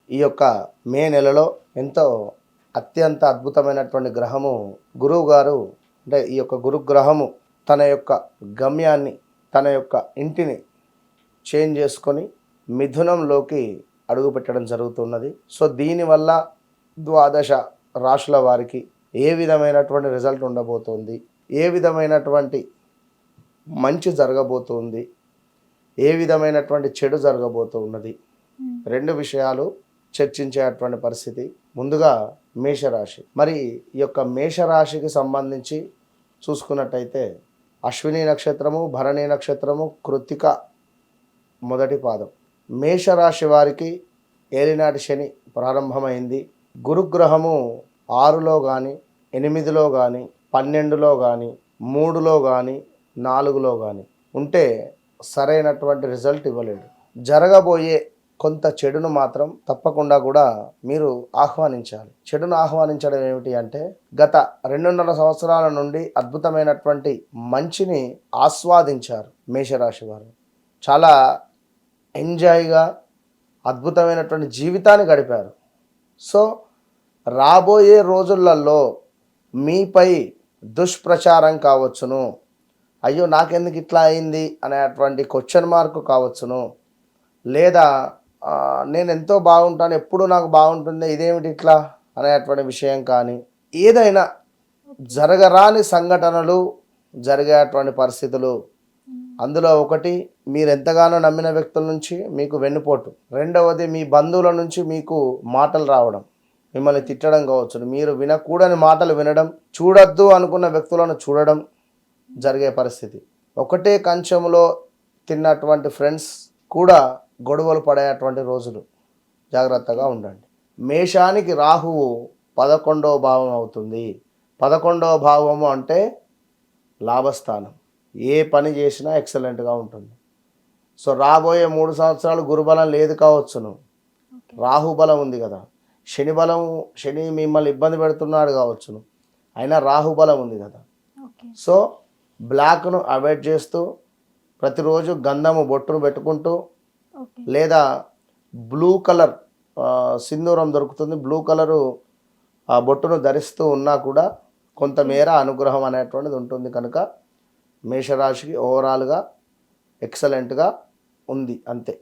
ఈ యొక్క మే నెలలో ఎంతో అత్యంత అద్భుతమైనటువంటి గ్రహము గురువు గారు, అంటే ఈ యొక్క గురుగ్రహము తన యొక్క గమ్యాన్ని, తన యొక్క ఇంటిని చేంజ్ చేసుకొని మిథునంలోకి అడుగుపెట్టడం జరుగుతున్నది. సో దీనివల్ల ద్వాదశ రాశుల వారికి ఏ విధమైనటువంటి రిజల్ట్ ఉండబోతోంది, ఏ విధమైనటువంటి మంచి జరగబోతుంది, ఏ విధమైనటువంటి చెడు జరగబోతున్నది, రెండు విషయాలు చర్చించేటువంటి పరిస్థితి. ముందుగా మేషరాశి. మరి ఈ యొక్క మేషరాశికి సంబంధించి చూసుకున్నట్టయితే అశ్విని నక్షత్రము, భరణి నక్షత్రము, కృత్తిక మొదటి పాదం. మేషరాశి వారికి ఏలినాటి శని ప్రారంభమైంది. గురుగ్రహము 6లో కానీ, 8లో కానీ, 12లో కానీ, 3లో కానీ, 4లో కానీ ఉంటే సరైనటువంటి రిజల్ట్ ఇవ్వలేడు. జరగబోయే కొంత చెడును మాత్రం తప్పకుండా కూడా మీరు ఆహ్వానించాలి. చెడును ఆహ్వానించడం ఏమిటి అంటే, గత 2.5 సంవత్సరాల నుండి అద్భుతమైనటువంటి మంచిని ఆస్వాదించారు మేషరాశి వారు. చాలా ఎంజాయ్గా అద్భుతమైనటువంటి జీవితాన్ని గడిపారు. సో రాబోయే రోజులలో మీపై దుష్ప్రచారం కావచ్చును, అయ్యో నాకెందుకు ఇట్లా అయింది అనేటువంటి క్వశ్చన్ మార్క్ కావచ్చును, లేదా నేను ఎంతో బాగుంటాను, ఎప్పుడు నాకు బాగుంటుంది, ఇదేమిటి ఇట్లా అనేటువంటి విషయం కానీ, ఏదైనా జరగరాని సంఘటనలు జరిగేటువంటి పరిస్థితులు. అందులో ఒకటి, మీరు ఎంతగానో నమ్మిన వ్యక్తుల నుంచి మీకు వెన్నుపోటు. రెండవది, మీ బంధువుల నుంచి మీకు మాటలు రావడం, మిమ్మల్ని తిట్టడం కావచ్చు, మీరు వినకూడని మాటలు వినడం, చూడొద్దు అనుకున్న వ్యక్తులను చూడడం జరిగే పరిస్థితి. ఒకటే కంచంలో తిన్నటువంటి ఫ్రెండ్స్ కూడా గొడవలు పడేటువంటి రోజులు. జాగ్రత్తగా ఉండండి. మేషానికి రాహువు 11వ భావం అవుతుంది. 11వ భావము అంటే లాభస్థానం. ఏ పని చేసినా ఎక్సలెంట్గా ఉంటుంది. సో రాబోయే 3 సంవత్సరాలు గురుబలం లేదు కావచ్చును, రాహుబలం ఉంది కదా. శని మిమ్మల్ని ఇబ్బంది పెడుతున్నాడు కావచ్చును, అయినా రాహుబలం ఉంది కదా. సో బ్లాక్ను అవాయిడ్ చేస్తూ ప్రతిరోజు గంధము బొట్టును పెట్టుకుంటూ, లేదా బ్లూ కలర్ సింధూరం దొరుకుతుంది, బ్లూ కలరు ఆ బొట్టును ధరిస్తూ ఉన్నా కూడా కొంతమేర అనుగ్రహం అనేటువంటిది ఉంటుంది. కనుక మేషరాశికి ఓవరాల్గా ఎక్సలెంట్గా ఉంది అంతే.